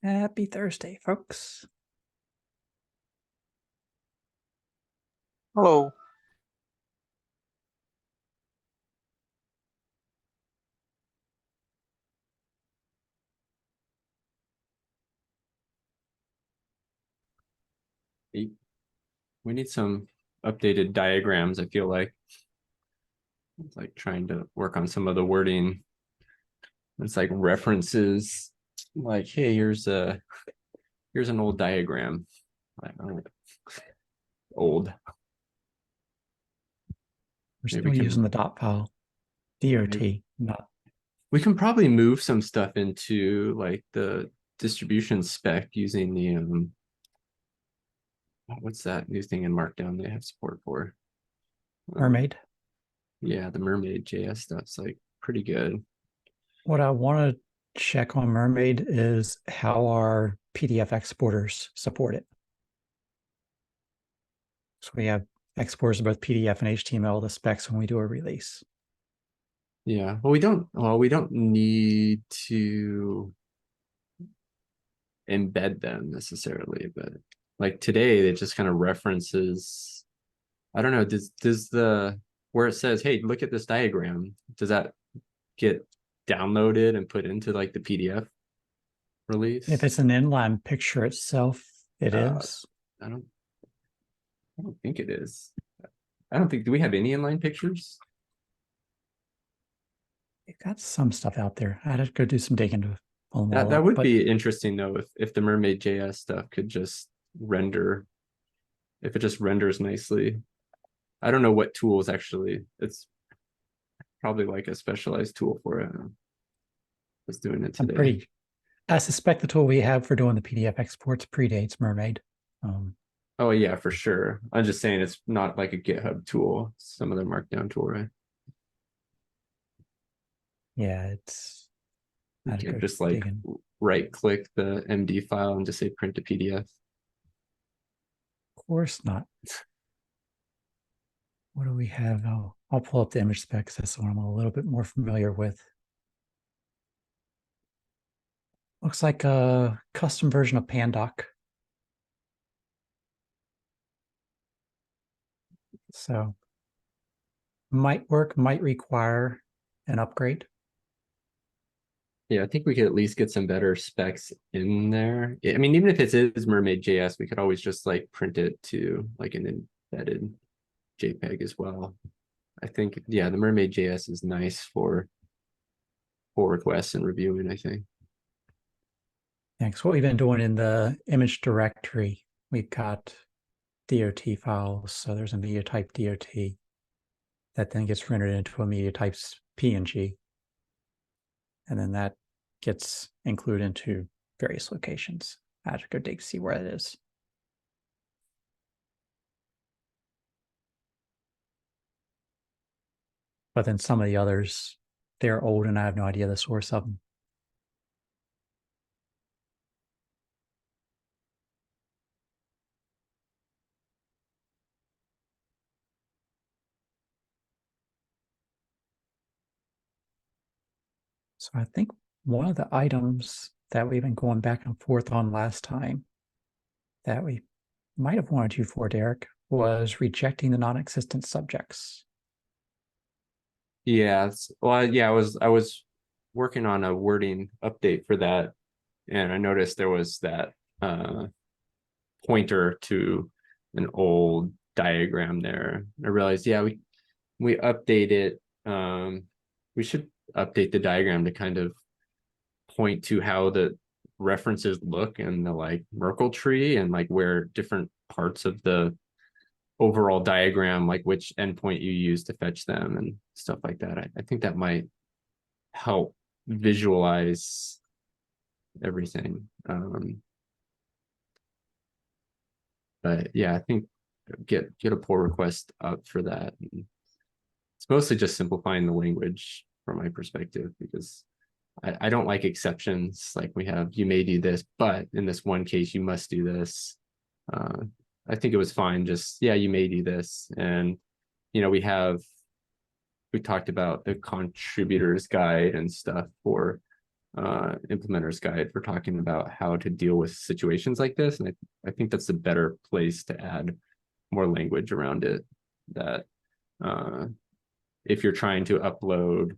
Happy Thursday, folks. Hello. We need some updated diagrams, I feel like. It's like trying to work on some of the wording. It's like references, like, hey, here's an old diagram. Old. We're still using the dot file. DOT, not. We can probably move some stuff into like the distribution spec using the what's that new thing in Markdown they have support for? Mermaid. Yeah, the Mermaid JS stuff's like pretty good. What I want to check on Mermaid is how our PDF exporters support it. So we have exporters of both PDF and HTML, the specs when we do a release. Yeah, well, we don't need to embed them necessarily, but like today it just kind of references, I don't know, does the where it says, hey, look at this diagram, does that get downloaded and put into like the PDF release? If it's an inline picture itself, it is. I don't think it is. I don't think, do we have any inline pictures? We've got some stuff out there. I'd have to go do some digging to pull them all That up, would be interesting though, if the Mermaid JS stuff could just render, if it just renders nicely. I don't know what tools actually, it's probably like a specialized tool for it. Just doing it today. I suspect the tool we have for doing the PDF exports predates Mermaid. Oh yeah, for sure. I'm just saying it's not like a GitHub tool, some other Markdown tool, right? Yeah, it's. You can just like right click the MD file and just say print to PDF. Of course not. What do we have? Oh, I'll pull up the image specs. That's the one I'm a little bit more familiar with. Looks like a custom version of Pandoc. So might work, might require an upgrade. Yeah, I think we could at least get some better specs in there. I mean, even if it is Mermaid JS, we could always just like print it to like an embedded JPEG as well. I think, yeah, the Mermaid JS is nice for pull requests and reviewing, I think. Yeah, because what we've been doing in the image directory, we've got DOT files. So there's a media type DOT that then gets rendered into a media type's PNG. And then that gets included into various locations. I have to go dig to see where it is. But then some of the others, they're old and I have no idea the source of them. So I think one of the items that we've been going back and forth on last time that we might have wanted you for, Derek, was rejecting the non-existent subjects. Yeah, well, yeah, I was working on a wording update for that, and I noticed there was that pointer to an old diagram there. I realized, yeah, we update it. We should update the diagram to kind of point to how the references look in the like Merkle tree and like where different parts of the overall diagram, like which endpoint you use to fetch them and stuff like that. I think that might help visualize everything. But yeah, I think get a pull request up for that. It's mostly just simplifying the language from my perspective, because I don't like exceptions. Like we have, you may do this, but in this one case, you must do this. I think it was fine. Just, yeah, you may do this. And, you know, we talked about the contributors guide and stuff for implementer's guide for talking about how to deal with situations like this. And I think that's a better place to add more language around it, that if you're trying to upload,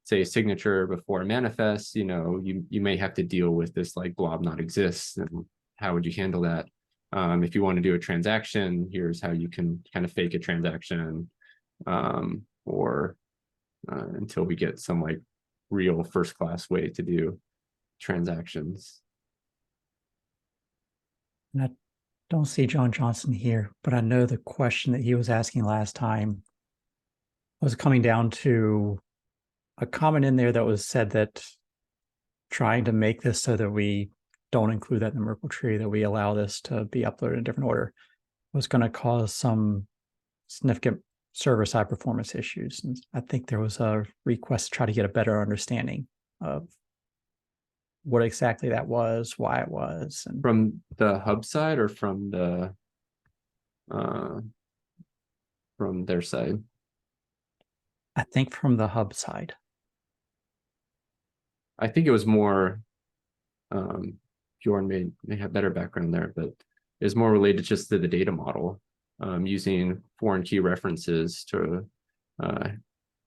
say, a signature before a manifest, you may have to deal with this like blob not exists, and how would you handle that? If you want to do a transaction, here's how you can kind of fake a transaction, or until we get some like real first class way to do transactions. And I don't see John Johnson here, but I know the question that he was asking last time was coming down to a comment in there that was said that trying to make this so that we don't include that in the Merkle tree, that we allow this to be uploaded in a different order, was going to cause some significant server-side performance issues. And I think there was a request to try to get a better understanding of what exactly that was, why it was. And from the hub side or from their side? I think from the hub side. I think it was more, Bjorn may have better background there, but it's more related just to the data model, using foreign key references to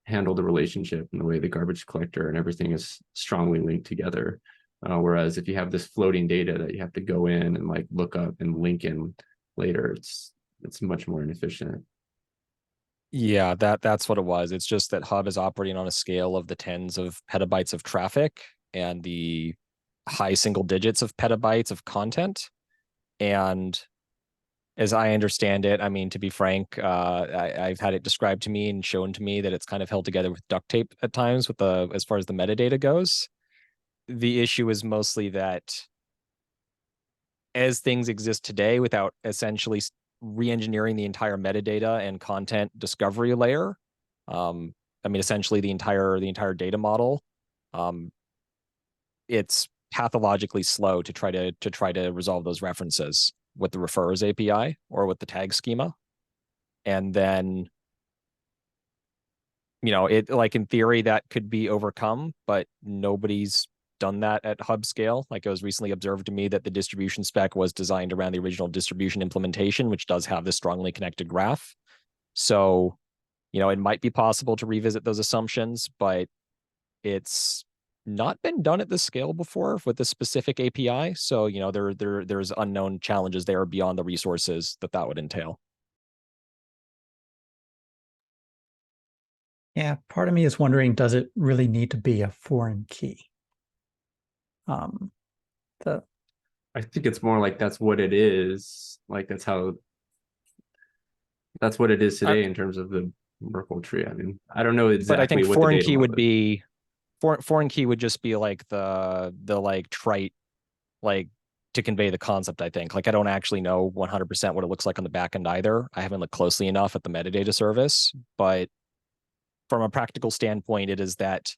handle the relationship and the way the garbage collector and everything is strongly linked together. Whereas if you have this floating data that you have to go in and like look up and link in later, it's much more inefficient. Yeah, that's what it was. It's just that Hub is operating on a scale of the tens of petabytes of traffic and the high single digits of petabytes of content. And as I understand it, I mean, to be frank, I've had it described to me and shown to me that it's kind of held together with duct tape at times with as far as the metadata goes. The issue is mostly that as things exist today, without essentially re-engineering the entire metadata and content discovery layer, I mean, essentially the entire data model, it's pathologically slow to try to resolve those references with the referrers API or with the tag schema. And then, it, like, in theory that could be overcome, but nobody's done that at hub scale. Like, it was recently observed to me that the distribution spec was designed around the original distribution implementation, which does have this strongly connected graph. So, it might be possible to revisit those assumptions, but it's not been done at this scale before with this specific API. So, there's unknown challenges there beyond the resources that would entail. Yeah, part of me is wondering, does it really need to be a foreign key? I think it's more like that's what it is. Like that's what it is today in terms of the Merkle tree. I mean, I don't know exactly. But I think what foreign the key would be foreign key would just be like the like trite, like, to convey the concept. I think, like, I don't actually know 100% what it looks like on the back end either. I haven't looked closely enough at the metadata service, but from a practical standpoint, it is that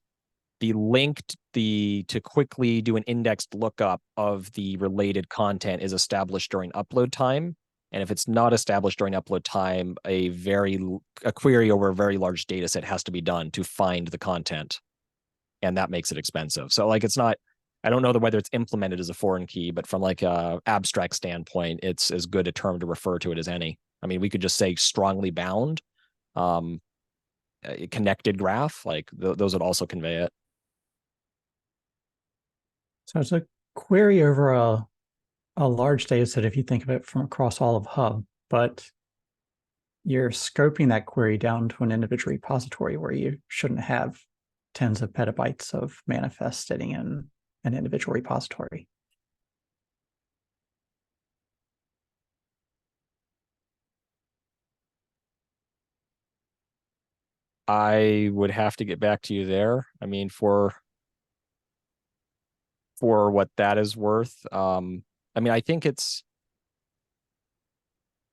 to quickly do an indexed lookup of the related content is established during upload time. And if it's not established during upload time, a query over a very large data set has to be done to find the content. And that makes it expensive. So, like, it's not, I don't know whether it's implemented as a foreign key, but from like a abstract standpoint, it's as good a term to refer to it as any. I mean, we could just say strongly bound, connected graph, like those would also convey it. So it's a query over a large data set if you think of it from across all of Hub, but you're scoping that query down to an individual repository where you shouldn't have tens of petabytes of manifest sitting in an individual repository. I would have to get back to you there. I mean, for what that is worth, I mean, I think it's,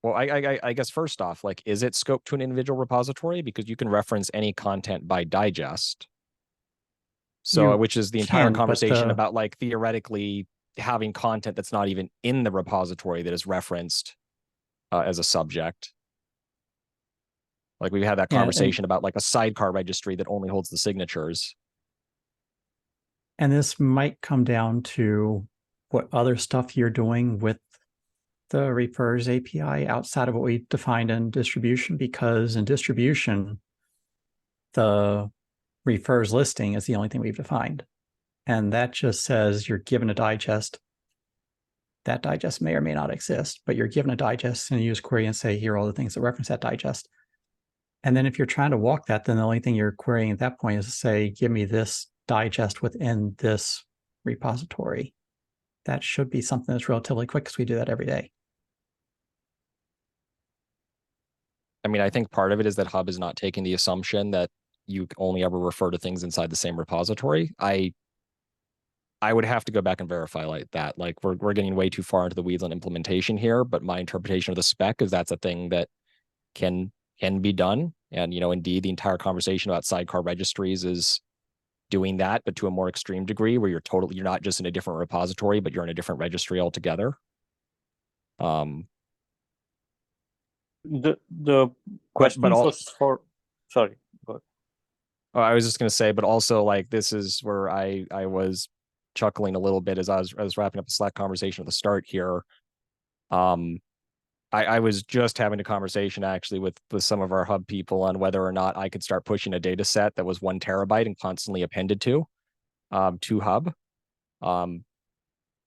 well, I guess first off, like, is it scoped to an individual repository? Because you can reference any content by digest. So, which is the entire conversation about, like, theoretically having content that's not even in the repository that is referenced as a subject. Like, we've had that conversation about like a sidecar registry that only holds the signatures. And this might come down to what other stuff you're doing with the refers API outside of what we defined in distribution, because in distribution, the refers listing is the only thing we've defined. And that just says you're given a digest. That digest may or may not exist, but you're given a digest and you use query and say, here are all the things that reference that digest. And then if you're trying to walk that, then the only thing you're querying at that point is to say, give me this digest within this repository. That should be something that's relatively quick because we do that every day. I mean, I think part of it is that Hub is not taking the assumption that you only ever refer to things inside the same repository. I would have to go back and verify like that. Like we're getting way too far into the weeds on implementation here, but my interpretation of the spec is that's a thing that can be done. And indeed, the entire conversation about sidecar registries is doing that, but to a more extreme degree, where you're not just in a different repository, but you're in a different registry altogether. The question for sorry. Oh, I was just going to say, but also like this is where I was chuckling a little bit as I was wrapping up the Slack conversation at the start here. I was just having a conversation actually with some of our Hub people on whether or not I could start pushing a data set that was 1 terabyte and constantly appended to Hub.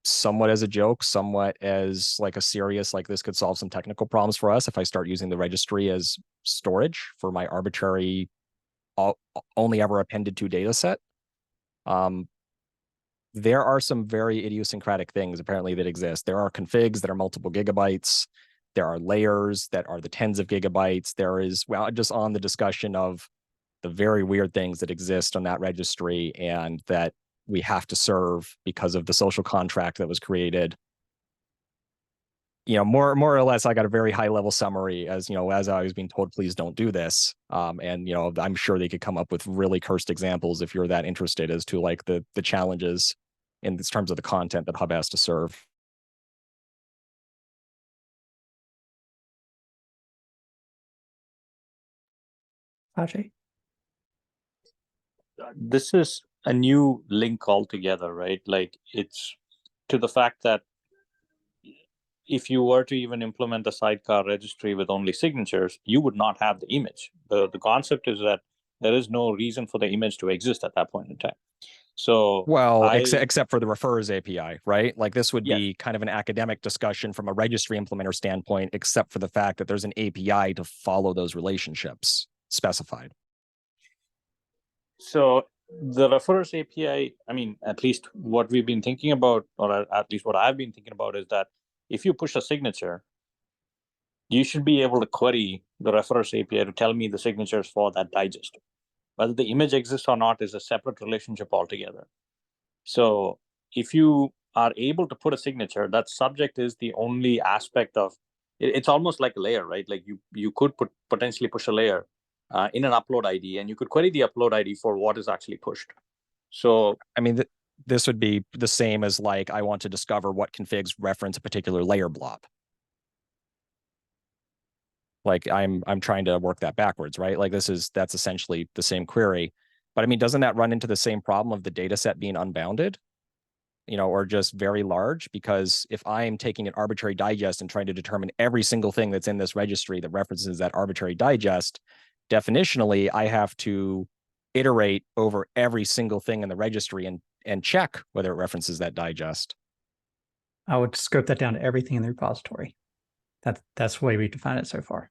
Somewhat as a joke, somewhat as like a serious, like this could solve some technical problems for us if I start using the registry as storage for my arbitrary only ever appended to data set. There are some very idiosyncratic things apparently that exist. There are configs that are multiple gigabytes. There are layers that are the tens of gigabytes. There is, well, just on the discussion of the very weird things that exist on that registry and that we have to serve because of the social contract that was created. More or less, I got a very high level summary as I was being told, please don't do this. And I'm sure they could come up with really cursed examples if you're that interested as to like the challenges in terms of the content that Hub has to serve. Ajay? This is a new link altogether, right? Like it's to the fact that if you were to even implement a sidecar registry with only signatures, you would not have the image. The concept is that there is no reason for the image to exist at that point in time. So except for the refers API, right? Like this would be kind of an academic discussion from a registry implementer standpoint, except for the fact that there's an API to follow those relationships specified. So the refers API, I mean, at least what we've been thinking about, or at least what I've been thinking about, is that if you push a signature, you should be able to query the refers API to tell me the signatures for that digest. Whether the image exists or not is a separate relationship altogether. So if you are able to put a signature, that subject is the only aspect of it. It's almost like a layer, right? Like you could potentially push a layer in an upload ID, and you could query the upload ID for what is actually pushed. So I mean, this would be the same as like I want to discover what configs reference a particular layer blob. Like I'm trying to work that backwards, right? Like that's essentially the same query. But I mean, doesn't that run into the same problem of the data set being unbounded? Or just very large? Because if I am taking an arbitrary digest and trying to determine every single thing that's in this registry that references that arbitrary digest, definitionally, I have to iterate over every single thing in the registry and check whether it references that digest. I would scope that down to everything in the repository. That's the way we define it so far.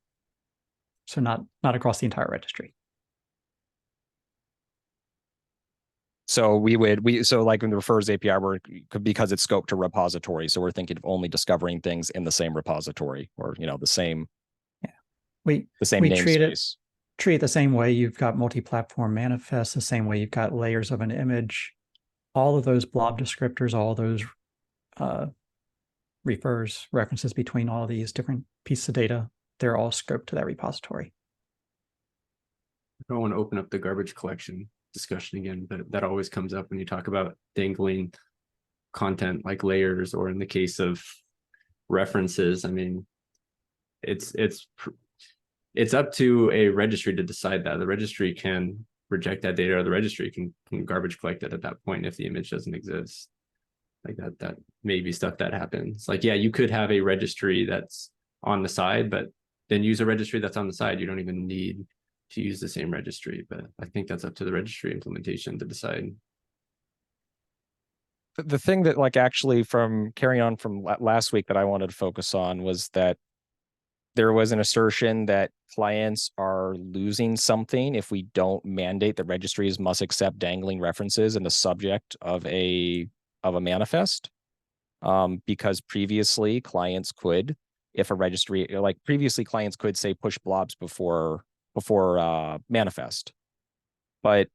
So not across the entire registry. So so like in the refers API, because it's scoped to repository, so we're thinking of only discovering things in the same repository, or the same. Yeah, we treat it the same way. You've got multi-platform manifests, the same way you've got layers of an image. All of those blob descriptors, all those refers references between all of these different pieces of data, they're all scoped to that repository. I don't want to open up the garbage collection discussion again, but that always comes up when you talk about dangling content like layers, or in the case of references. I mean, it's up to a registry to decide that. The registry can reject that data, or the registry can garbage collect it at that point if the image doesn't exist. Like that may be stuff that happens. Like, yeah, you could have a registry that's on the side, but then use a registry that's on the side. You don't even need to use the same registry, but I think that's up to the registry implementation to decide. The thing that, like, actually from carrying on from last week that I wanted to focus on was that there was an assertion that clients are losing something if we don't mandate that registries must accept dangling references in the subject of a manifest. Because previously clients could, if a registry, like previously clients could say push blobs before manifest, but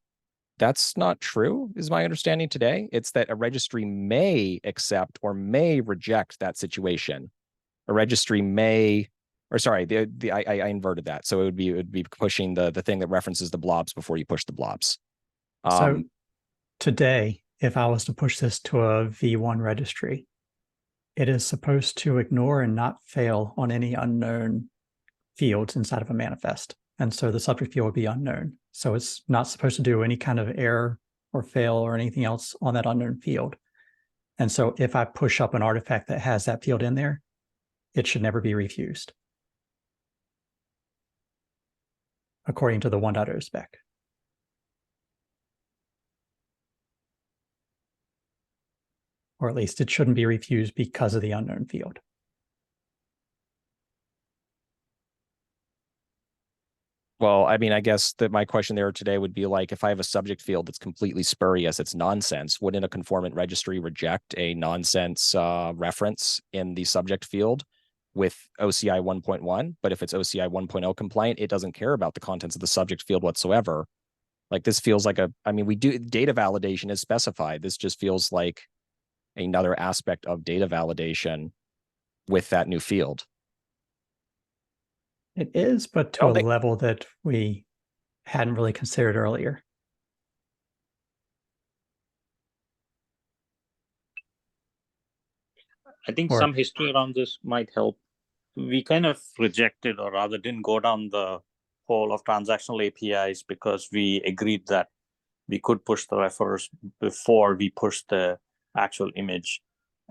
that's not true, is my understanding today. It's that a registry may accept or may reject that situation. A registry may, or sorry, I inverted that. So it would be pushing the thing that references the blobs before you push the blobs. So today, if I was to push this to a V1 registry, it is supposed to ignore and not fail on any unknown fields inside of a manifest. And so the subject field would be unknown. So it's not supposed to do any kind of error or fail or anything else on that unknown field. And so if I push up an artifact that has that field in there, it should never be refused, according to the 1.0 spec. Or at least it shouldn't be refused because of the unknown field. Well, I mean, I guess that my question there today would be like, if I have a subject field that's completely spurious, it's nonsense, wouldn't a conformant registry reject a nonsense reference in the subject field with OCI 1.1? But if it's OCI 1.0 compliant, it doesn't care about the contents of the subject field whatsoever. Like, this feels like I mean, we do, data validation is specified. This just feels like another aspect of data validation with that new field. It is, but to a level that we hadn't really considered earlier. I think some history around this might help. We kind of rejected, or rather didn't go down the hole of transactional APIs because we agreed that we could push the referrers before we push the actual image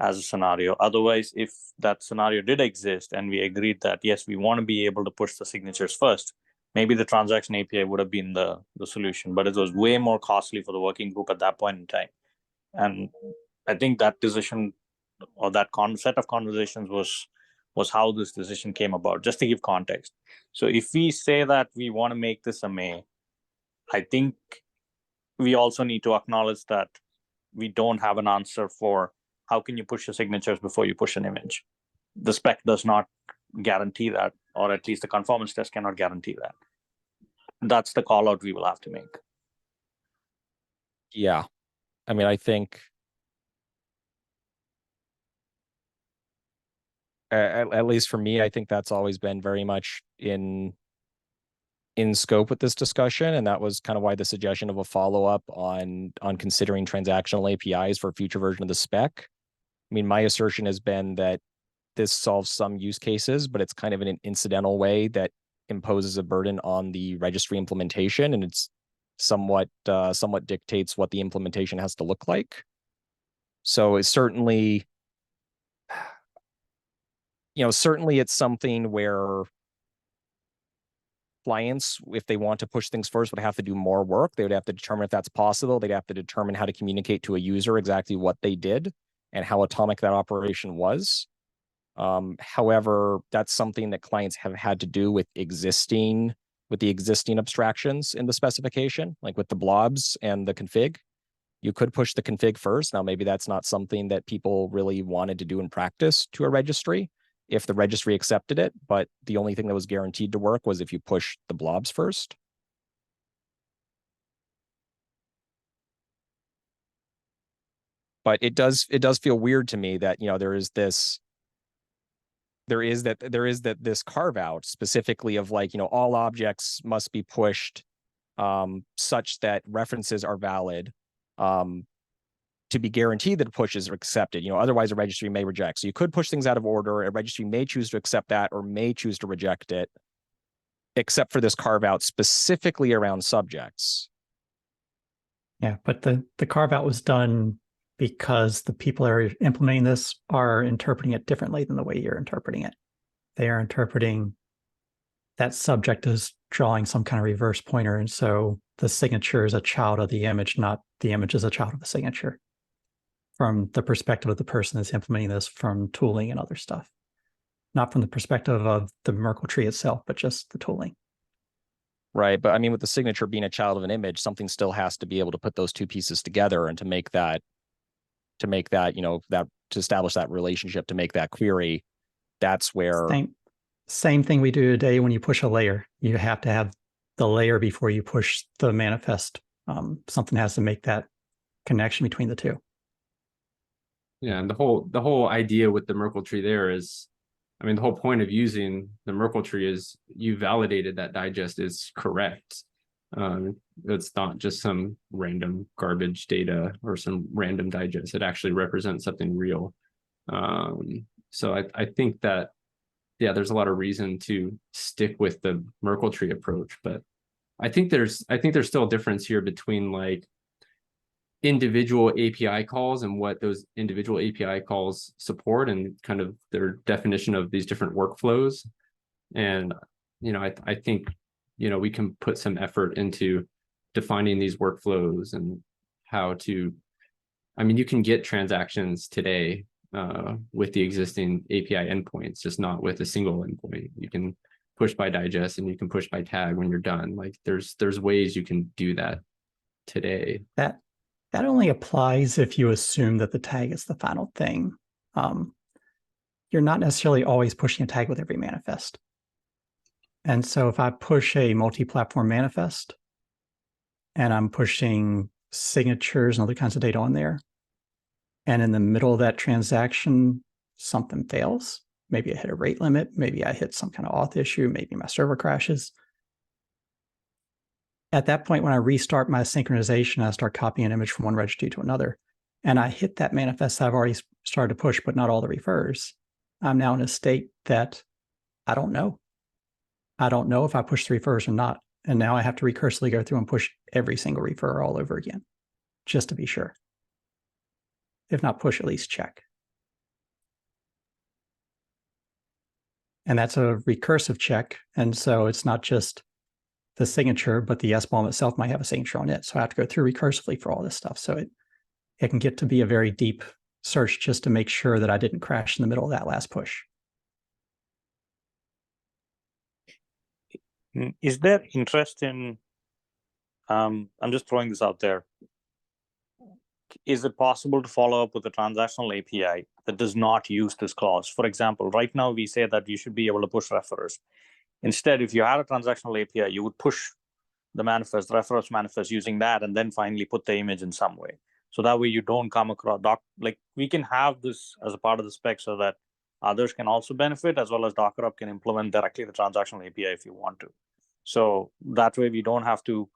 as a scenario. Otherwise, if that scenario did exist and we agreed that, yes, we want to be able to push the signatures first, maybe the transaction API would have been the solution, but it was way more costly for the working group at that point in time. And I think that decision, or that set of conversations, was how this decision came about, just to give context. So if we say that we want to make this a May, I think we also need to acknowledge that we don't have an answer for how can you push your signatures before you push an image. The spec does not guarantee that, or at least the conformance test cannot guarantee that. That's the call out we will have to make. Yeah. I mean, I think at least for me, I think that's always been very much in scope with this discussion, and that was kind of why the suggestion of a follow-up on considering transactional APIs for a future version of the spec. I mean, my assertion has been that this solves some use cases, but it's kind of in an incidental way that imposes a burden on the registry implementation, and it's somewhat dictates what the implementation has to look like. So it's certainly, certainly it's something where clients, if they want to push things first, would have to do more work. They would have to determine if that's possible. They'd have to determine how to communicate to a user exactly what they did and how atomic that operation was. However, that's something that clients have had to do with the existing abstractions in the specification, like with the blobs and the config. You could push the config first. Now, maybe that's not something that people really wanted to do in practice to a registry if the registry accepted it, but the only thing that was guaranteed to work was if you push the blobs first. But it does feel weird to me that, there is this carve out specifically of like, all objects must be pushed such that references are valid to be guaranteed that pushes are accepted. Otherwise a registry may reject. So you could push things out of order. A registry may choose to accept that or may choose to reject it, except for this carve out specifically around subjects. Yeah, but the carve out was done because the people that are implementing this are interpreting it differently than the way you're interpreting it. They are interpreting that subject as drawing some kind of reverse pointer. And so the signature is a child of the image, not the image is a child of the signature, from the perspective of the person that's implementing this from tooling and other stuff. Not from the perspective of the Merkle tree itself, but just the tooling. Right. But I mean, with the signature being a child of an image, something still has to be able to put those two pieces together and to make that, you know, that to establish that relationship, to make that query. That's where same thing we do today when you push a layer. You have to have the layer before you push the manifest. Something has to make that connection between the two. Yeah, and the whole idea with the Merkle tree there is, I mean, the whole point of using the Merkle tree is you validated that digest is correct. It's not just some random garbage data or some random digest. It actually represents something real. So I think that, yeah, there's a lot of reason to stick with the Merkle tree approach, but I think there's still a difference here between like individual API calls and what those individual API calls support and kind of their definition of these different workflows. And, you know, I think, you know, we can put some effort into defining these workflows and how to, I mean, you can get transactions today with the existing API endpoints, just not with a single endpoint. You can push by digest and you can push by tag when you're done. Like there's ways you can do that today. That only applies if you assume that the tag is the final thing. You're not necessarily always pushing a tag with every manifest. And so if I push a multi-platform manifest and I'm pushing signatures and other kinds of data on there, and in the middle of that transaction, something fails, maybe I hit a rate limit, maybe I hit some kind of auth issue, maybe my server crashes. At that point, when I restart my synchronization, I start copying an image from one registry to another, and I hit that manifest I've already started to push, but not all the refers. I'm now in a state that I don't know. I don't know if I push the refers or not. And now I have to recursively go through and push every single refer all over again, just to be sure. If not push, at least check. And that's a recursive check. And so it's not just the signature, but the SBOM itself might have a signature on it. So I have to go through recursively for all this stuff. So it can get to be a very deep search just to make sure that I didn't crash in the middle of that last push. Is there interest in, I'm just throwing this out there. Is it possible to follow up with a transactional API that does not use this clause? For example, right now we say that you should be able to push referrers. Instead, if you had a transactional API, you would push the manifest, the reference manifest using that, and then finally put the image in some way. So that way you don't come across, like we can have this as a part of the spec so that others can also benefit, as well as Docker Up can implement directly the transactional API if you want to. So that way we don't have to,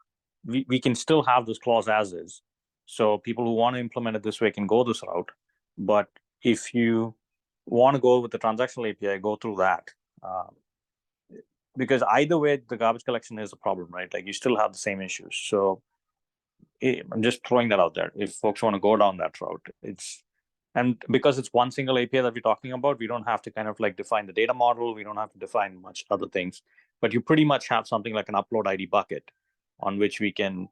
we can still have this clause as is. So people who want to implement it this way can go this route. But if you want to go with the transactional API, go through that. Because either way, the garbage collection is a problem, right? Like you still have the same issues. So I'm just throwing that out there. If folks want to go down that route, and because it's one single API that we're talking about, we don't have to kind of like define the data model. We don't have to define much other things, but you pretty much have something like an upload ID bucket on which we can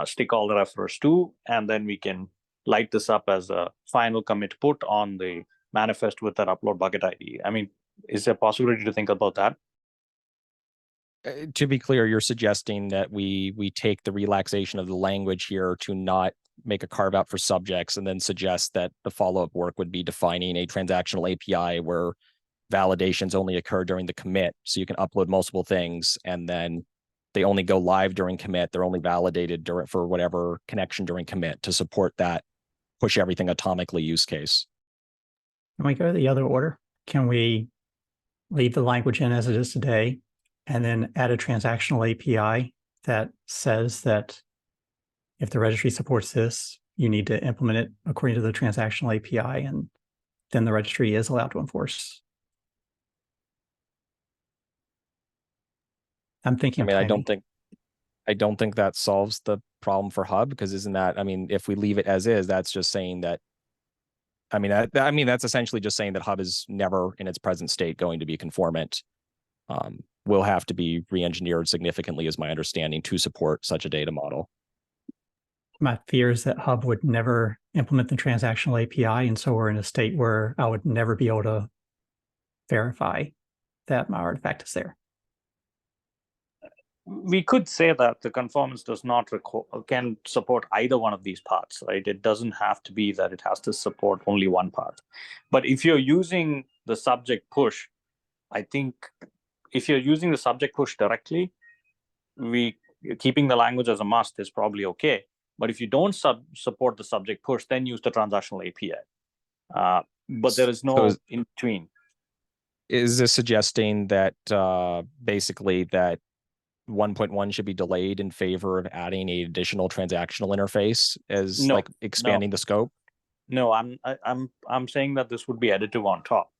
stick all the referrers to, and then we can light this up as a final commit put on the manifest with that upload bucket ID. I mean, is there a possibility to think about that? To be clear, you're suggesting that we take the relaxation of the language here to not make a carve out for subjects, and then suggest that the follow-up work would be defining a transactional API where validations only occur during the commit. So you can upload multiple things and then they only go live during commit. They're only validated for whatever connection during commit to support that push everything atomically use case. Can we go the other order? Can we leave the language in as it is today and then add a transactional API that says that if the registry supports this, you need to implement it according to the transactional API, and then the registry is allowed to enforce? I'm thinking. I mean, I don't think that solves the problem for Hub? Because isn't that, I mean, if we leave it as is, that's just saying that, I mean, that's essentially just saying that Hub is never in its present state going to be conformant. Will have to be re-engineered significantly, is my understanding, to support such a data model. My fear is that Hub would never implement the transactional API, and so we're in a state where I would never be able to verify that my artifact is there. We could say that the conformance does not can support either one of these parts, right? It doesn't have to be that it has to support only one part. But if you're using the subject push, I think if you're using the subject push directly, keeping the language as a must is probably okay. But if you don't support the subject push, then use the transactional API. But there is no in between. Is this suggesting that basically that 1.1 should be delayed in favor of adding an additional transactional interface as like expanding the scope? No, I'm saying that this would be additive on top,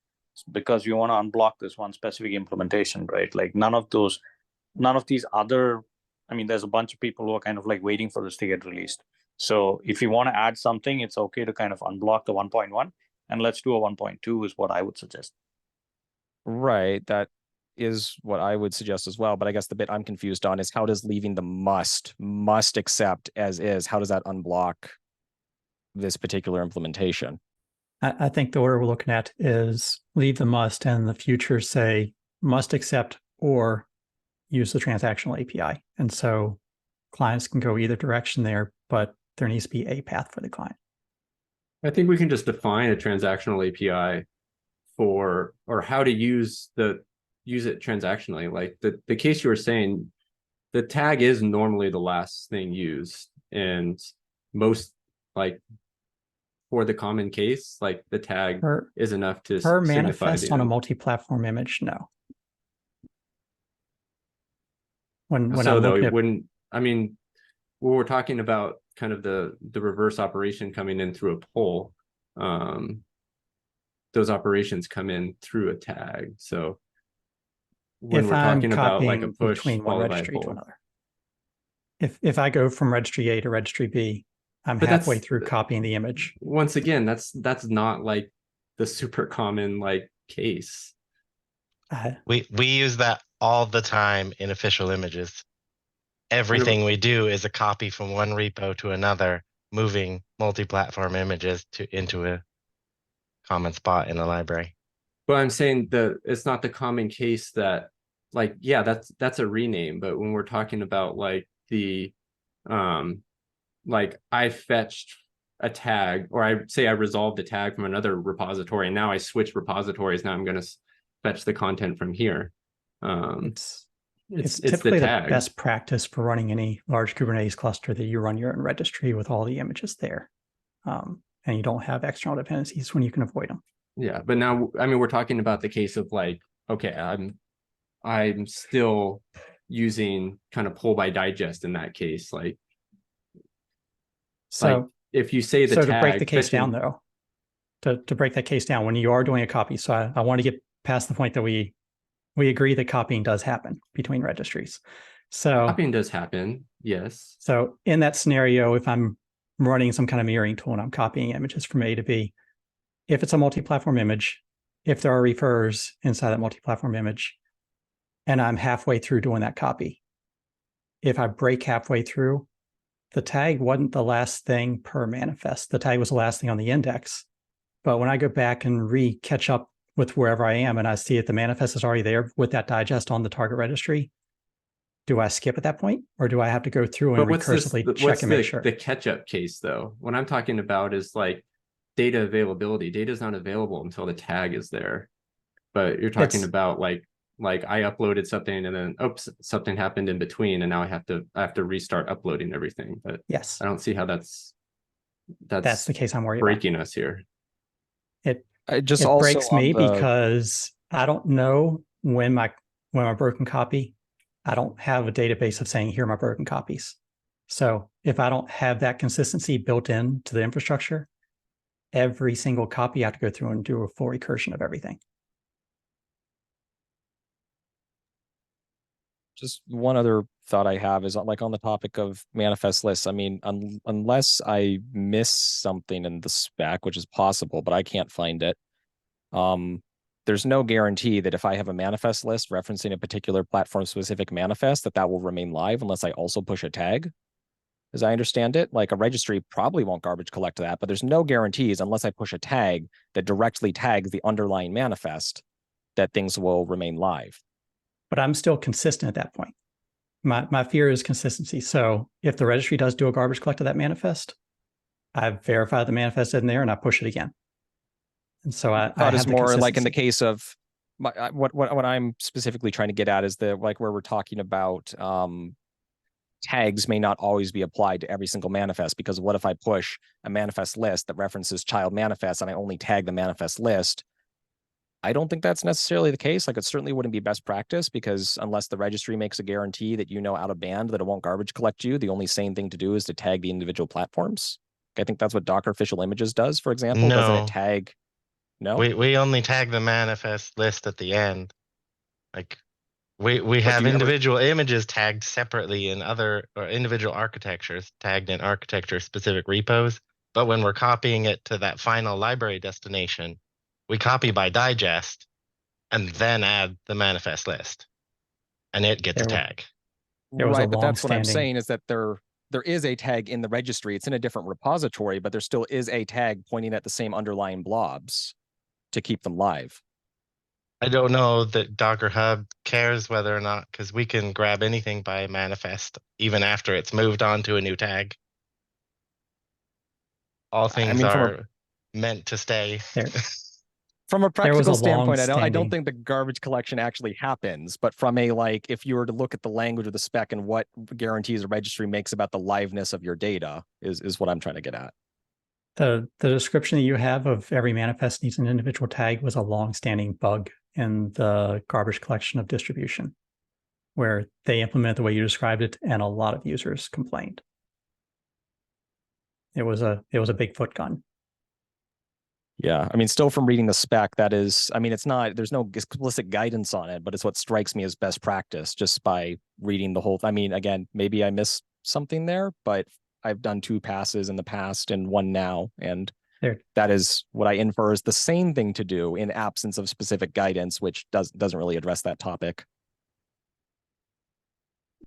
because you want to unblock this one specific implementation, right? Like none of these other, I mean, there's a bunch of people who are kind of like waiting for this to get released. So if you want to add something, it's okay to kind of unblock the 1.1 and let's do a 1.2 is what I would suggest. Right. That is what I would suggest as well. But I guess the bit I'm confused on is how does leaving the must accept as is, how does that unblock this particular implementation? I think the order we're looking at is leave the must and the future say must accept or use the transactional API. And so clients can go either direction there, but there needs to be a path for the client. I think we can just define a transactional API for, or how to use it transactionally. Like the case you were saying, the tag is normally the last thing used, and most, like for the common case, like the tag is enough to per signify manifest on a multi-platform image. No. When so though it wouldn't, I mean, when we're talking about kind of the reverse operation coming in through a poll, those operations come in through a tag. So when we're talking about like a push between one followed by a registry to poll, another, if I go from registry A to registry B, I'm halfway through copying the image. Once again, that's not like the super common like case. We use that all the time in official images. Everything we do is a copy from one repo to another, moving multi-platform images into a common spot in the library. But I'm saying it's not the common case that, like, yeah, that's a rename. But when we're talking about like the like I fetched a tag, or I say I resolved a tag from another repository, and now I switch repositories. Now I'm going to fetch the content from here. It's typically the best practice for running any large Kubernetes cluster that you run your own registry with all the images there. And you don't have external dependencies when you can avoid them. Yeah, but now, I mean, we're talking about the case of like, okay, I'm still using kind of pull by digest in that case. Like, so if you say the tag, to break the case down though, to break that case down, when you are doing a copy, so I want to get past the point that we agree that copying does happen between registries. So copying does happen, yes. So in that scenario, if I'm running some kind of mirroring tool and I'm copying images from A to B, if it's a multi-platform image, if there are refers inside that multi-platform image, and I'm halfway through doing that copy, if I break halfway through, the tag wasn't the last thing per manifest. The tag was the last thing on the index. But when I go back and catch up with wherever I am and I see that the manifest is already there with that digest on the target registry, do I skip at that point, or do I have to go through and recursively check and make sure? The catch-up case though, what I'm talking about is like data availability. Data is not available until the tag is there. But you're talking about like I uploaded something and then oops, something happened in between, and now I have to restart uploading everything. But yes, I don't see how that's the case I'm worried breaking about. Us here. It breaks me because I don't know when my broken copy. I don't have a database of saying here are my broken copies. So if I don't have that consistency built into the infrastructure, every single copy I have to go through and do a full recursion of everything. Just one other thought I have is like on the topic of manifest lists. I mean, unless I miss something in the spec, which is possible, but I can't find it. There's no guarantee that if I have a manifest list referencing a particular platform specific manifest, that will remain live unless I also push a tag. As I understand it, like a registry probably won't garbage collect that, but there's no guarantees unless I push a tag that directly tags the underlying manifest that things will remain live. But I'm still consistent at that point. My fear is consistency. So if the registry does do a garbage collect of that manifest, I've verified the manifest in there and I push it again. And so I thought have is more like in the consistency. case of what I'm specifically trying to get at is the like where we're talking about tags may not always be applied to every single manifest, because what if I push a manifest list that references child manifest and I only tag the manifest list? I don't think that's necessarily the case. Like, it certainly wouldn't be best practice, because unless the registry makes a guarantee that out of band that it won't garbage collect you, the only sane thing to do is to tag the individual platforms. I think that's what Docker official images does, for example. Doesn't it No, tag? No, we only tag the manifest list at the end. Like we But have do you ever- individual images tagged separately in other or individual architectures tagged in architecture specific repos. But when we're copying it to that final library destination, we copy by digest and then add the manifest list, and it gets a tag. There was a right, but that's what I'm long-standing- saying is that there is a tag in the registry. It's in a different repository, but there still is a tag pointing at the same underlying blobs to keep them live. I don't know that Docker Hub cares whether or not, because we can grab anything by manifest even after it's moved on to a new tag. All things are meant to stay. From a practical standpoint, I don't long-standing- think the garbage collection actually happens. But from a like, if you were to look at the language of the spec and what guarantees a registry makes about the liveness of your data is what I'm trying to get at. The description that you have of every manifest needs an individual tag was a long-standing bug in the garbage collection of distribution, where they implemented the way you described it, and a lot of users complained. It was a big foot gun. Yeah, I mean, still from reading the spec, that is, I mean, it's not, there's no explicit guidance on it, but it's what strikes me as best practice just by reading the whole. I mean, again, maybe I missed something there, but I've done 2 passes in the past and 1 now, and that is what I infer is the same thing to do in absence of specific guidance, which doesn't really address that topic.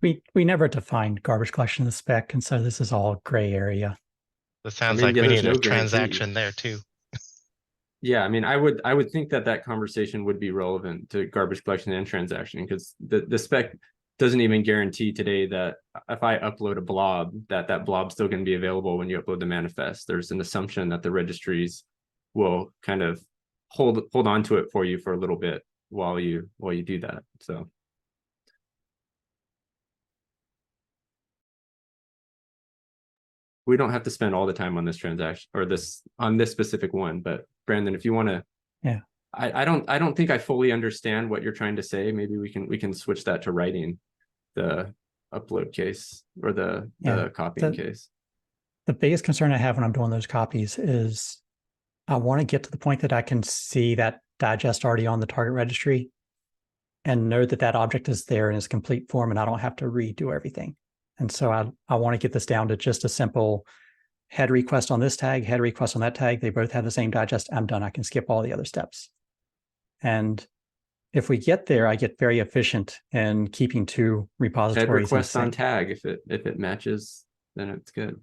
We never defined garbage collection in the spec, and so this is all gray area. That sounds like we need a transaction there too. Yeah, I mean, I would think that conversation would be relevant to garbage collection and transaction, because the spec doesn't even guarantee today that if I upload a blob, that blob's still going to be available when you upload the manifest. There's an assumption that the registries will kind of hold on to it for you for a little bit while you do that. So we don't have to spend all the time on this transaction or on this specific one, but Brandon, if you want to, yeah, I don't think I fully understand what you're trying to say. Maybe we can switch that to writing the upload case or the copying case. The biggest concern I have when I'm doing those copies is I want to get to the point that I can see that digest already on the target registry and know that object is there in its complete form, and I don't have to redo everything. And so I want to get this down to just a simple head request on this tag, head request on that tag. They both have the same digest. I'm done. I can skip all the other steps. And if we get there, I get very efficient in keeping 2 repositories. Head request on tag. If it matches, then it's good.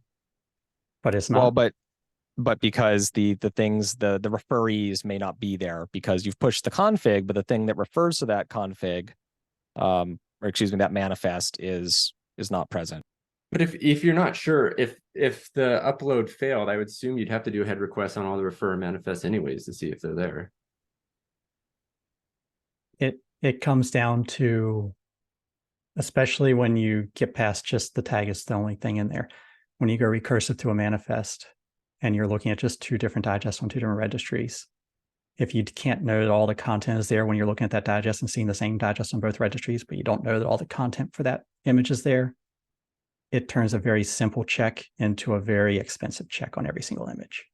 But it's not. Well, but because the things, the referees may not be there because you've pushed the config, but the thing that refers to that config, or excuse me, that manifest is not present. But if you're not sure if the upload failed, I would assume you'd have to do a head request on all the refer manifests anyways to see if they're there. It comes down to, especially when you get past just the tag is the only thing in there. When you go recursive to a manifest and you're looking at just 2 different digests on 2 different registries, if you can't know that all the content is there when you're looking at that digest and seeing the same digest on both registries, but you don't know that all the content for that image is there, it turns a very simple check into a very expensive check on every single image.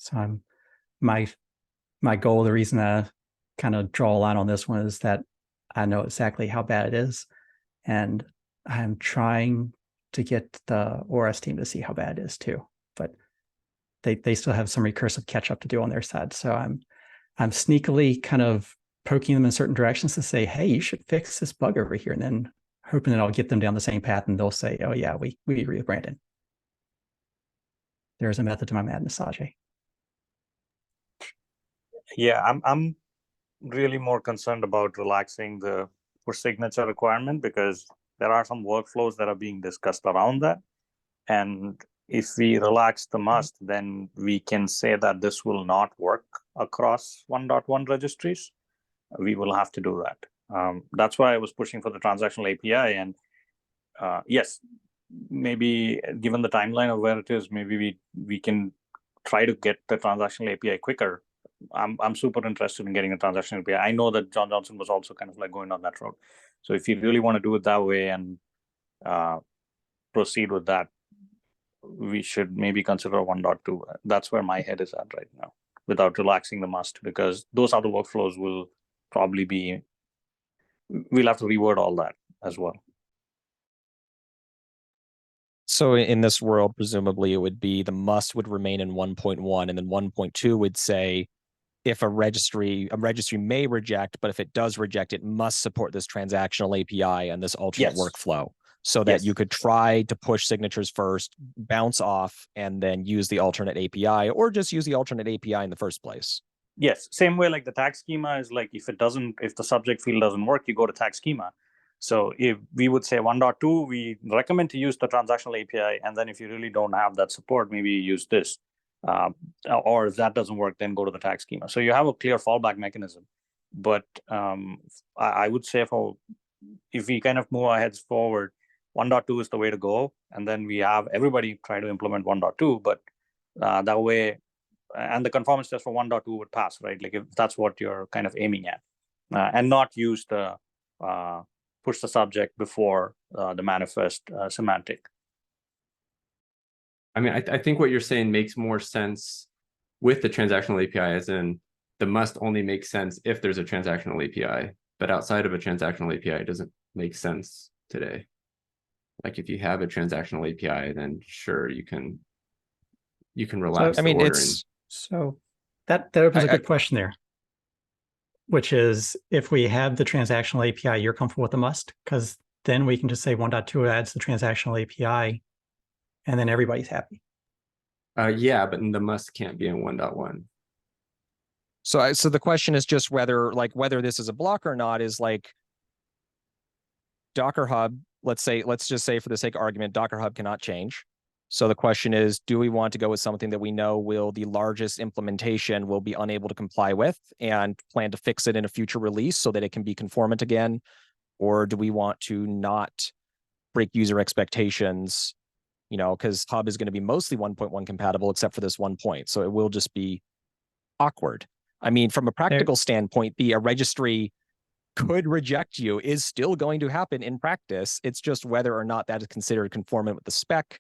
So my my goal, the reason I kind of draw a line on this one is that I know exactly how bad it is. And I'm trying to get the ORS team to see how bad it is too. But they still have some recursive catch up to do on their side. So I'm sneakily kind of poking them in certain directions to say, hey, you should fix this bug over here. And then hoping that I'll get them down the same path and they'll say, oh yeah, we agree with Brandon. There's a method to my madness, Ajay. Yeah, I'm really more concerned about relaxing the push signature requirement, because there are some workflows that are being discussed around that. And if we relax the must, then we can say that this will not work across 1.1 registries. We will have to do that. That's why I was pushing for the transactional API. And yes, maybe given the timeline of where it is, maybe we can try to get the transactional API quicker. I'm super interested in getting a transactional API. I know that John Johnson was also kind of like going on that road. So if you really want to do it that way and proceed with that, we should maybe consider 1.2. That's where my head is at right now, without relaxing the must, because those other workflows will probably be, we'll have to reword all that as well. So in this world, presumably it would be the must would remain in 1.1, and then 1.2 would say, if a registry may reject, but if it does reject, it must support this transactional API and this alternate workflow, so that you could try to push signatures first, bounce off, and then use the alternate API, or just use the alternate API in the first place. Yes, same way like the tag schema is like, if the subject field doesn't work, you go to tag schema. So if we would say 1.2, we recommend to use the transactional API, and then if you really don't have that support, maybe you use this. Or if that doesn't work, then go to the tag schema. So you have a clear fallback mechanism. But I would say if we kind of move our heads forward, 1.2 is the way to go. And then we have everybody try to implement 1.2, but that way, and the conformance test for 1.2 would pass, right? Like if that's what you're kind of aiming at, and not use the push the subject before the manifest semantic. I mean, I think what you're saying makes more sense with the transactional API, as in the must only makes sense if there's a transactional API, but outside of a transactional API, it doesn't make sense today. Like if you have a transactional API, then sure, you can relax the ordering. So that opens a good question there, which is, if we have the transactional API, you're comfortable with the must? Because then we can just say 1.2 adds the transactional API, and then everybody's happy. Yeah, but the must can't be in 1.1. So the question is just whether this is a block or not, is like Docker Hub, let's just say for the sake of argument, Docker Hub cannot change. So the question is, do we want to go with something that we know the largest implementation will be unable to comply with, and plan to fix it in a future release so that it can be conformant again? Or do we want to not break user expectations, because Hub is going to be mostly 1.1 compatible except for this one point. So it will just be awkward. I mean, from a practical standpoint, a registry could reject you is still going to happen in practice. It's just whether or not that is considered conformant with the spec.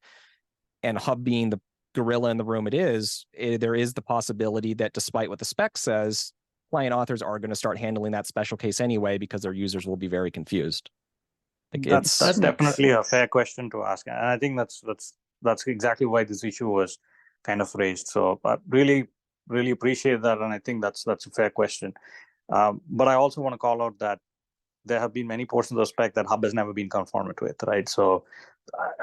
And Hub being the gorilla in the room there is the possibility that despite what the spec says, client authors are going to start handling that special case anyway, because their users will be very confused. That's definitely a fair question to ask. And I think that's exactly why this issue was kind of raised. So I really appreciate that. And I think that's a fair question. But I also want to call out that there have been many portions of the spec that Hub has never been conformant with, right? So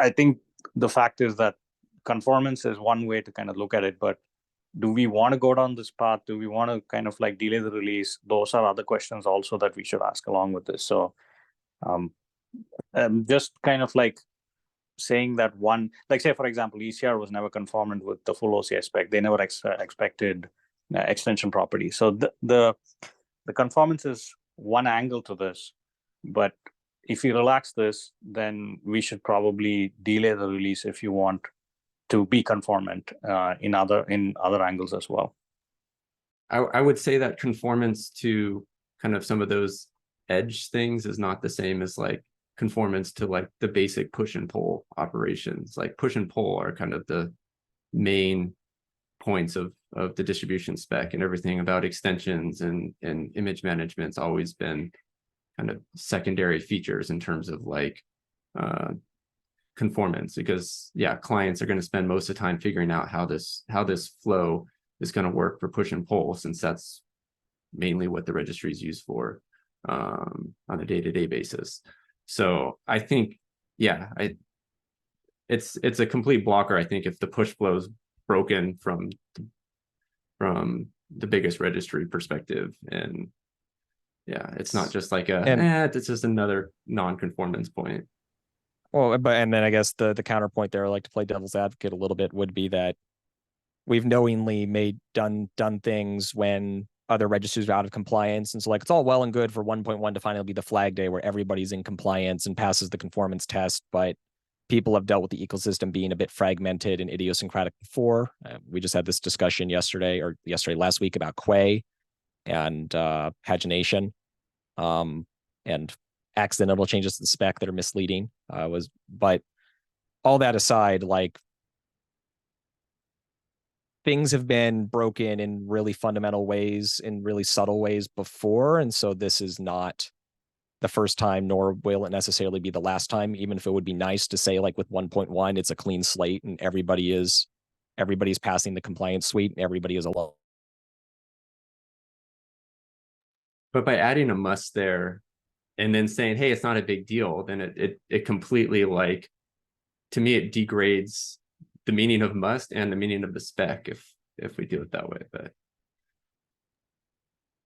I think the fact is that conformance is one way to kind of look at it, but do we want to go down this path? Do we want to kind of like delay the release? Those are other questions also that we should ask along with this. So just kind of like saying that one, like say, for example, ECR was never conformant with the full OCI spec. They never expected extension property. So the conformance is one angle to this, but if you relax this, then we should probably delay the release if you want to be conformant in other angles as well. I would say that conformance to kind of some of those edge things is not the same as like conformance to like the basic push and pull operations. Like push and pull are kind of the main points of the distribution spec, and everything about extensions and image management's always been kind of secondary features in terms of like conformance, because yeah, clients are going to spend most of the time figuring out how this flow is going to work for push and pull, since that's mainly what the registry is used for on a day-to-day basis. So I think, yeah, it's a complete blocker, I think, if the push flow is broken from the biggest registry perspective. And yeah, it's not just like it's just another non-conformance point. Well, but and then I guess the counterpoint there, I like to play devil's advocate a little bit, would be that we've knowingly done things when other registries are out of compliance. And so like, it's all well and good for 1.1 to finally be the flag day where everybody's in compliance and passes the conformance test. But people have dealt with the ecosystem being a bit fragmented and idiosyncratic before. We just had this discussion last week about Quay and pagination and accidental changes to the spec that are misleading. But all that aside, like, things have been broken in really fundamental ways, in really subtle ways before. And so this is not the first time, nor will it necessarily be the last time, even if it would be nice to say, like with 1.1, it's a clean slate and everybody's passing the compliance suite and everybody is alone. But by adding a must there and then saying, hey, it's not a big deal, then it completely, like, to me, it degrades the meaning of must and the meaning of the spec if we do it that way. But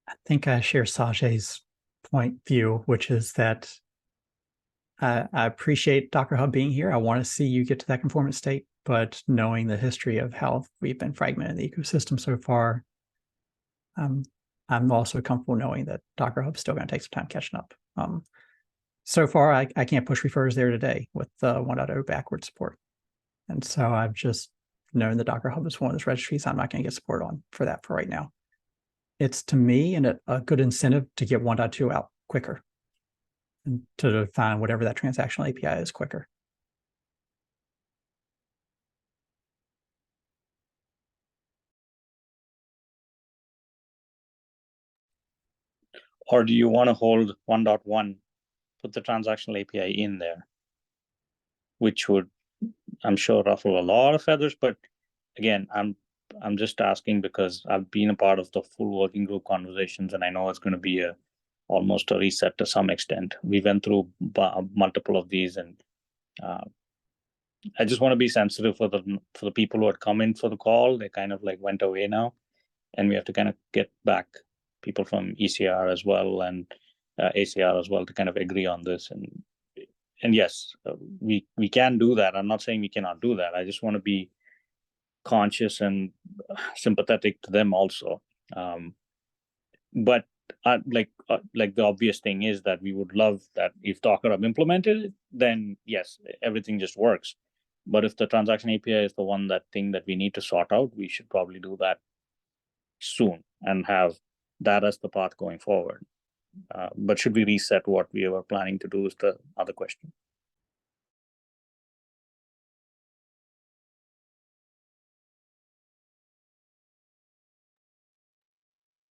I think I share Sajay's point view, which is that I appreciate Docker Hub being here. I want to see you get to that conformance state, but knowing the history of how we've been fragmenting the ecosystem so far, I'm also comfortable knowing that Docker Hub's still going to take some time catching up. So far, I can't push refers there today with 1.0 backward support. And so I've just known that Docker Hub is one of those registries I'm not going to get support on for right now. It's, to me, a good incentive to get 1.2 out quicker and to define whatever that transactional API is quicker. Or do you want to hold 1.1, put the transactional API in there, which would, I'm sure, ruffle a lot of feathers. But again, I'm just asking because I've been a part of the full working group conversations, and I know it's going to be almost a reset to some extent. We went through multiple of these, and I just want to be sensitive for the people who had come in for the call. They kind of like went away now, and we have to kind of get back people from ECR as well and ACR as well to kind of agree on this. And yes, we can do that. I'm not saying we cannot do that. I just want to be conscious and sympathetic to them also. But like the obvious thing is that we would love that if Docker Hub implemented it, then yes, everything just works. But if the transaction API is the one thing that we need to sort out, we should probably do that soon and have that as the path going forward. But should we reset what we were planning to do is the other question.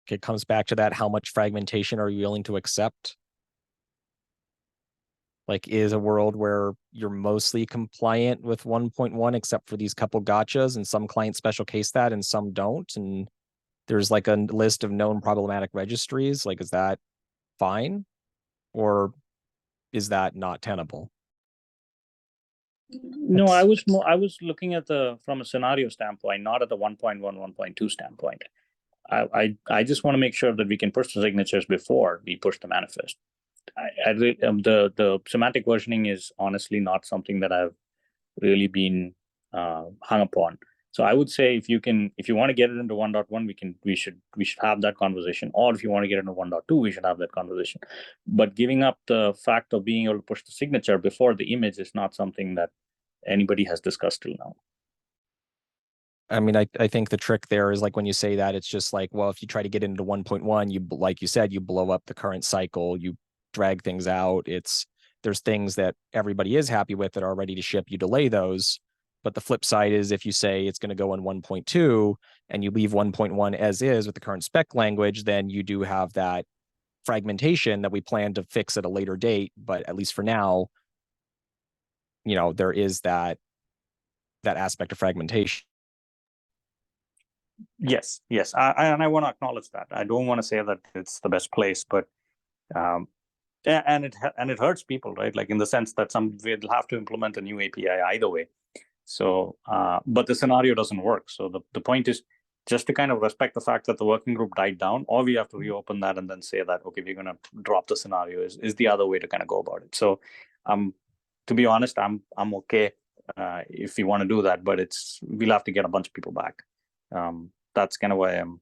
It comes back to that, how much fragmentation are you willing to accept? Like, is a world where you're mostly compliant with 1.1 except for these couple gotchas, and some clients special case that and some don't, and there's like a list of known problematic registries, like, is that fine, or is that not tenable? No, I was looking at from a scenario standpoint, not at the 1.1, 1.2 standpoint. I just want to make sure that we can push the signatures before we push the manifest. The semantic versioning is honestly not something that I've really been hung upon. So I would say if you want to get it into 1.1, we should have that conversation. Or if you want to get into 1.2, we should have that conversation. But giving up the fact of being able to push the signature before the image is not something that anybody has discussed till now. I mean, I think the trick there is, like, when you say that, it's just like, well, if you try to get into 1.1, you, like you said, you blow up the current cycle, you drag things out. There's things that everybody is happy with that are ready to ship, you delay those. But the flip side is if you say it's going to go in 1.2 and you leave 1.1 as is with the current spec language, then you do have that fragmentation that we plan to fix at a later date. But at least for now, there is that aspect of fragmentation. Yes. And I want to acknowledge that. I don't want to say that it's the best place, but and it hurts people, right? Like in the sense that we'll have to implement a new API either way. So, but the scenario doesn't work. So the point is just to kind of respect the fact that the working group died down, or we have to reopen that and then say that, okay, we're going to drop the scenario is the other way to kind of go about it. So, to be honest, I'm okay if we want to do that, but we'll have to get a bunch of people back. That's kind of why I'm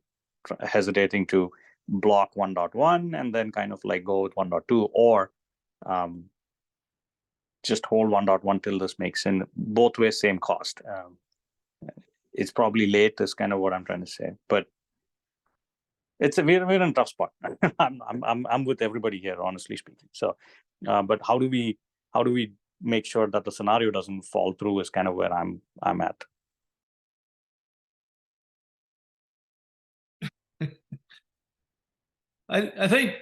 hesitating to block 1.1 and then kind of like go with 1.2, or just hold 1.1 till this makes in both ways same cost. It's probably late is kind of what I'm trying to say, but we're in a tough spot. I'm with everybody here, honestly speaking. So, but how do we make sure that the scenario doesn't fall through is kind of where I'm at. I think,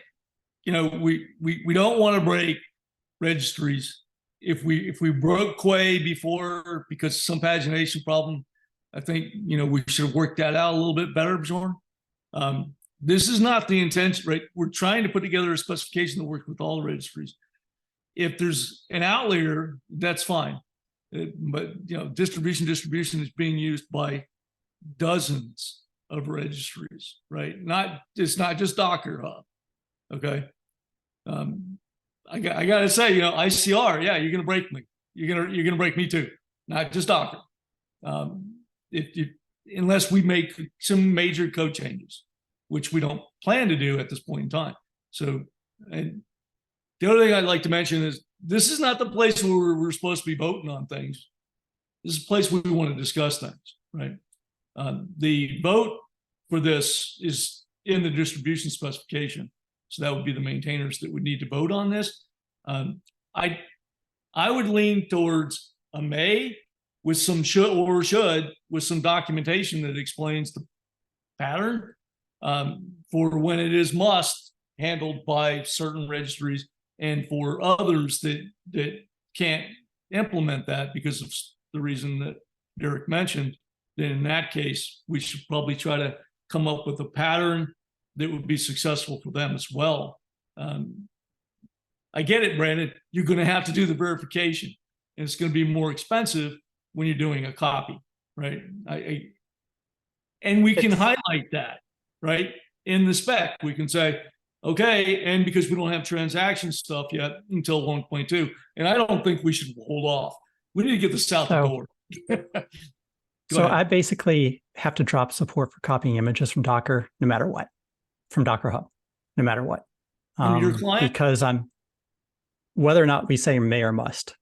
we don't want to break registries. If we broke Quay before because of some pagination problem, I think, we should have worked that out a little bit better, Bjorn. This is not the intention, right? We're trying to put together a specification that works with all the registries. If there's an outlier, that's fine. But, distribution is being used by dozens of registries, right? It's not just Docker Hub. Okay. I got to say, ICR, yeah, you're going to break me. You're going to break me too. Not just Docker. Unless we make some major code changes, which we don't plan to do at this point in time. So, and the other thing I'd like to mention is this is not the place where we're supposed to be voting on things. This is a place where we want to discuss things, right? The vote for this is in the distribution specification. So that would be the maintainers that would need to vote on this. I would lean towards a may with some should with some documentation that explains the pattern for when it is must handled by certain registries, and for others that can't implement that because of the reason that Derek mentioned, then in that case, we should probably try to come up with a pattern that would be successful for them as well. I get it, Brandon. You're going to have to do the verification, and it's going to be more expensive when you're doing a copy, right? And we can highlight that, right? In the spec, we can say, okay, and because we don't have transaction stuff yet until 1.2, and I don't think we should hold off. We need to get this out the door. So I basically have to drop support for copying images from Docker no matter what, from Docker Hub, no matter what. From your client? Because whether or not we say may or must.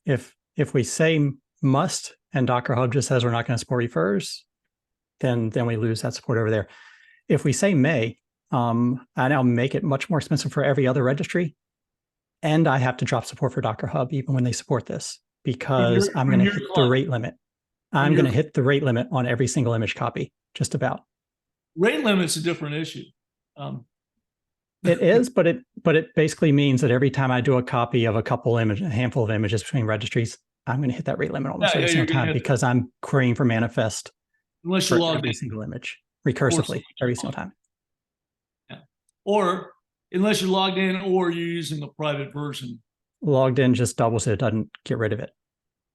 If we say must and Docker Hub just says we're not going to support refers, then we lose that support over there. If we say may, I now make it much more expensive for every other registry, and I have to drop support for Docker Hub even when they support this, because I'm going to hit the rate limit. I'm going to hit the rate limit on every single image copy, just about. Rate limit's a different issue. It is, but it basically means that every time I do a copy of a handful of images between registries, I'm going to hit that rate limit almost every single time because I'm querying for manifest unless you're logged every single image recursively every single time. Yeah. Or unless you're logged in or you're using a private version. Logged in just doubles it. It doesn't get rid of it.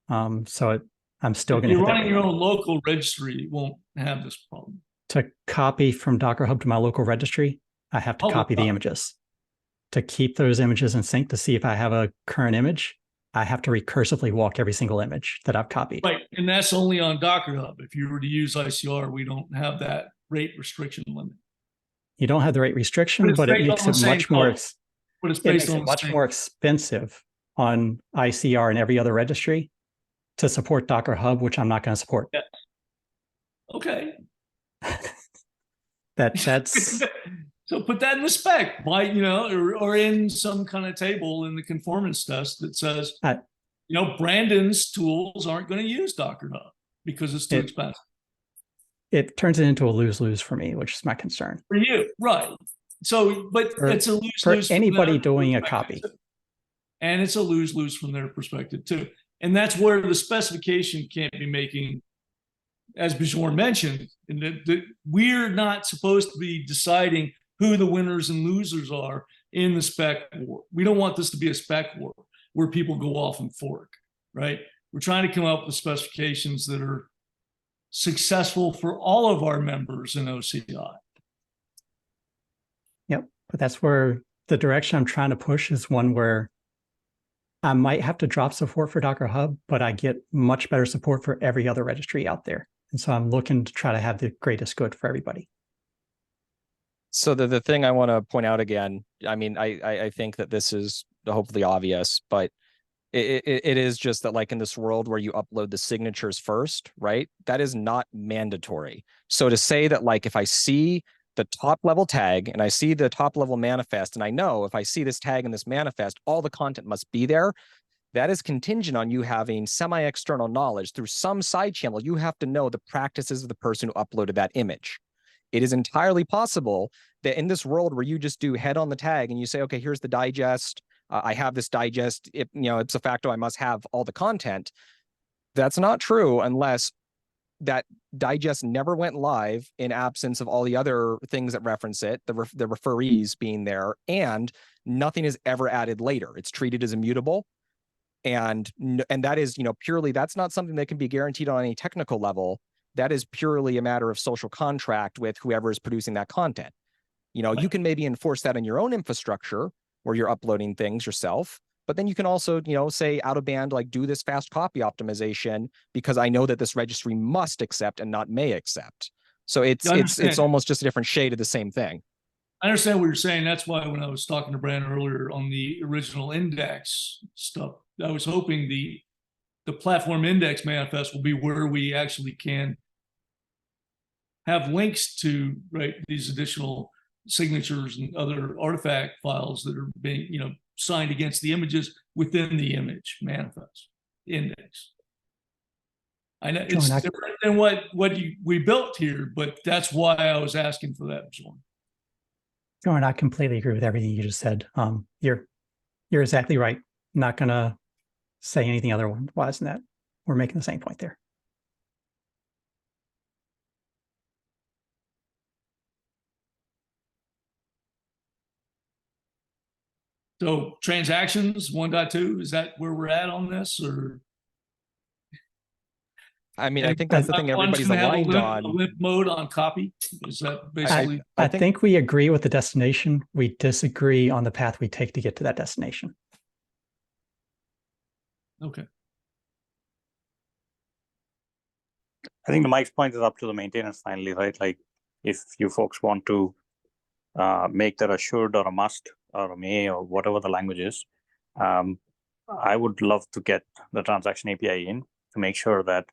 I'm still going to hit that. If you're running your own local registry, you won't have this problem. To copy from Docker Hub to my local registry, I have to copy the images. To keep those images in sync to see if I have a current image, I have to recursively walk every single image that I've copied. Right, and that's only on Docker Hub. If you were to use ICR, we don't have that rate restriction limit. You don't have the rate restriction, but it makes it much more. But it's based on much more expensive on ICR and every other registry to support Docker Hub, which I'm not going to support. Yeah. Okay. That's so put that in the spec, or in some kind of table in the conformance test that says, you know, Brandon's tools aren't going to use Docker Hub because it's too expensive. It turns it into a lose-lose for me, which is my concern. For you, right. So, but it's a lose-lose for anybody doing a copy. And it's a lose-lose from their perspective too. And that's where the specification can't be making, as Bjorn mentioned, that we're not supposed to be deciding who the winners and losers are in the spec war. We don't want this to be a spec war where people go off and fork, right? We're trying to come up with specifications that are successful for all of our members in OCI. Yep, but that's where the direction I'm trying to push is one where I might have to drop support for Docker Hub, but I get much better support for every other registry out there. And so I'm looking to try to have the greatest good for everybody. So the thing I want to point out again, I mean, I think that this is hopefully obvious, but it is just that, like, in this world where you upload the signatures first, right? That is not mandatory. So to say that, like, if I see the top level tag and I see the top level manifest, and I know if I see this tag in this manifest, all the content must be there, that is contingent on you having semi-external knowledge through some side channel. You have to know the practices of the person who uploaded that image. It is entirely possible that in this world where you just do head on the tag and you say, okay, here's the digest, I have this digest, ipso facto, I must have all the content. That's not true unless that digest never went live in absence of all the other things that reference it, the referees being there, and nothing is ever added later. It's treated as immutable. And that is, purely, that's not something that can be guaranteed on any technical level. That is purely a matter of social contract with whoever is producing that content. You can maybe enforce that in your own infrastructure where you're uploading things yourself, but then you can also, say out of band, like, do this fast copy optimization because I know that this registry must accept and not may accept. So it's almost just a different shade of the same thing. I understand what you're saying. That's why when I was talking to Brandon earlier on the original index stuff, I was hoping the platform index manifest will be where we actually can have links to, right, these additional signatures and other artifact files that are being, signed against the images within the image manifest index. I know it's different than what we built here, but that's why I was asking for that. Jordan, I completely agree with everything you just said. You're exactly right. I'm not gonna say anything otherwise than that. We're making the same point there. So transactions 1.2, is that where we're at on this, or? I mean, I think that's the thing everybody's aligned on. A limp mode on copy? Is that basically? I think we agree with the destination. We disagree on the path we take to get to that destination. Okay. I think the Mike's point is up to the maintainers finally, right? Like, if you folks want to make that a should or a must or a may or whatever the language is, I would love to get the transaction API in to make sure that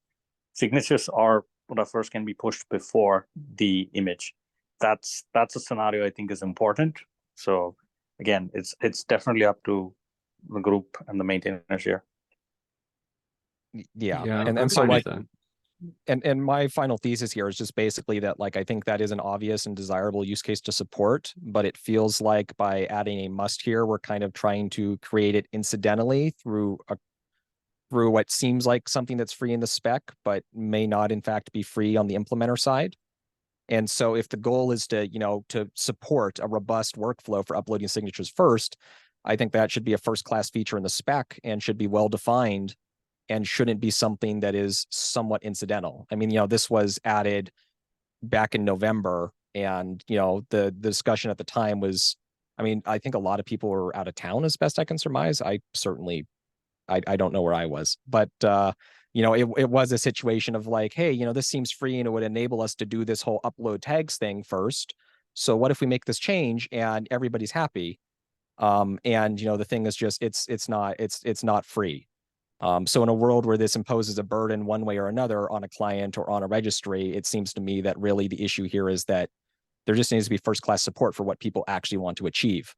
signatures or refers can be pushed before the image. That's a scenario I think is important. So again, it's definitely up to the group and the maintainers here. Yeah. I'm And so, fine with like, that. and my final thesis here is just basically that, like, I think that is an obvious and desirable use case to support, but it feels like by adding a must here, we're kind of trying to create it incidentally through what seems like something that's free in the spec, but may not in fact be free on the implementer side. And so if the goal is to, to support a robust workflow for uploading signatures first, I think that should be a first-class feature in the spec and should be well-defined and shouldn't be something that is somewhat incidental. I mean, this was added back in November, and, the discussion at the time was, I mean, I think a lot of people were out of town as best I can surmise. I don't know where I was, but, it was a situation of like, hey, this seems free and it would enable us to do this whole upload tags thing first. So what if we make this change and everybody's happy? And, the thing is just, it's not free. So in a world where this imposes a burden one way or another on a client or on a registry, it seems to me that really the issue here is that there just needs to be first-class support for what people actually want to achieve.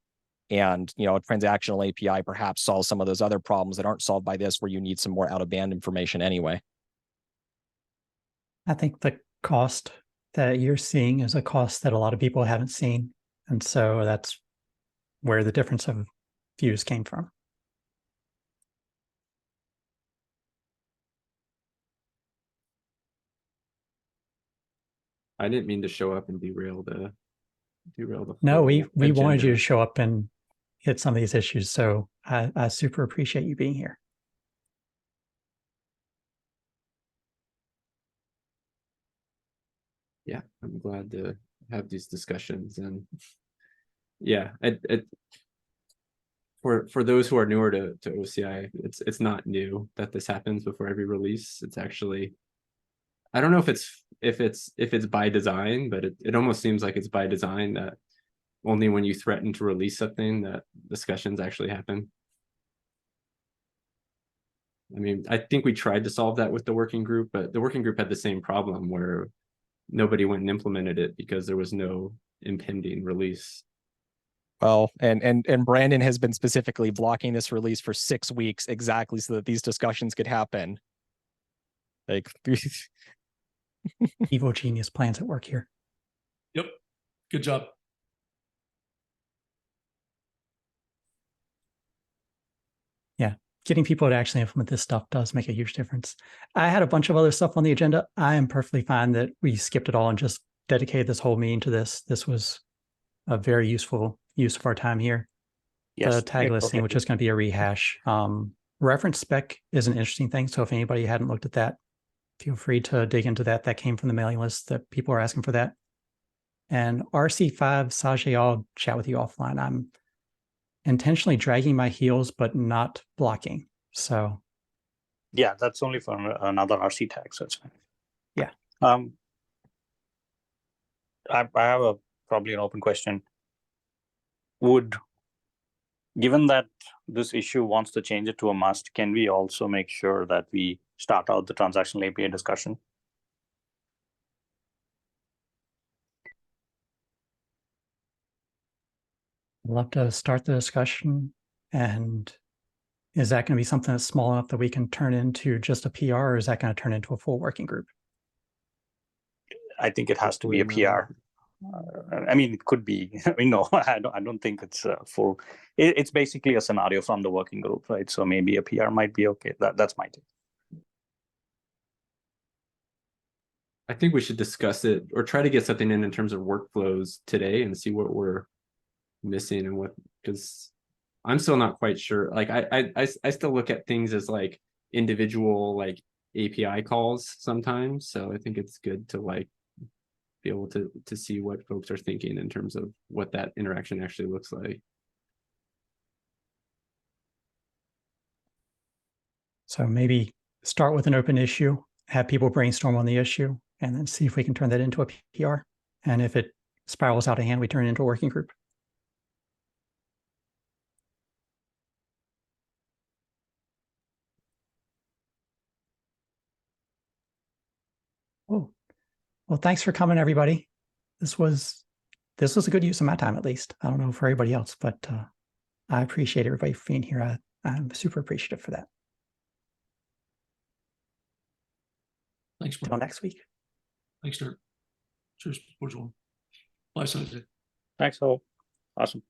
And, a transactional API perhaps solves some of those other problems that aren't solved by this, where you need some more out of band information anyway. I think the cost that you're seeing is a cost that a lot of people haven't seen. And so that's where the difference of views came from. I didn't mean to show up and derail the No, we whole wanted you to agenda. show up and hit some of these issues. So I super appreciate you being here. Yeah, I'm glad to have these discussions. And yeah, for those who are newer to OCI, it's not new that this happens before every release. It's actually, I don't know if it's by design, but it almost seems like it's by design that only when you threaten to release something that discussions actually happen. I mean, I think we tried to solve that with the working group, but the working group had the same problem where nobody went and implemented it because there was no impending release. Well, and Brandon has been specifically blocking this release for 6 weeks exactly so that these discussions could happen. Like, Evil genius plans at work here. Yep. Good job. Yeah. Getting people to actually implement this stuff does make a huge difference. I had a bunch of other stuff on the agenda. I am perfectly fine that we skipped it all and just dedicated this whole meeting to this. This was a very useful use of our time here. Yes, The tag listing, which is going to be a rehash. Reference spec is an interesting thing. So if anybody hadn't looked at that, feel free to dig into that. That came from the mailing list that people are asking for that. And RC5, Sajay, I'll chat with you offline. I'm intentionally dragging my heels, but not blocking. So yeah, that's only for another RC tag, so it's fine. Yeah. I have probably an open question. Given that this issue wants to change it to a must, can we also make sure that we start out the transactional API discussion? I'd love to start the discussion. And is that going to be something that's small enough that we can turn into just a PR, or is that going to turn into a full working group? I think it has to be a PR. I mean, it could be. I mean, no, I don't think it's full. It's basically a scenario from the working group, right? So maybe a PR might be okay. That's my take. I think we should discuss it or try to get something in terms of workflows today and see what we're missing and what, because I'm still not quite sure. Like I still look at things as like individual like API calls sometimes. So I think it's good to like be able to see what folks are thinking in terms of what that interaction actually looks like. So maybe start with an open issue, have people brainstorm on the issue, and then see if we can turn that into a PR. And if it spirals out of hand, we turn it into a working group. Oh, well, thanks for coming, everybody. This was a good use of my time, at least. I don't know for everybody else, but I appreciate everybody for being here. I'm super appreciative for that. Thanks, Till Mark. next week. Thanks, Dirk. Cheers, Portugal. Bye, Sanjay. Thanks, all. Awesome.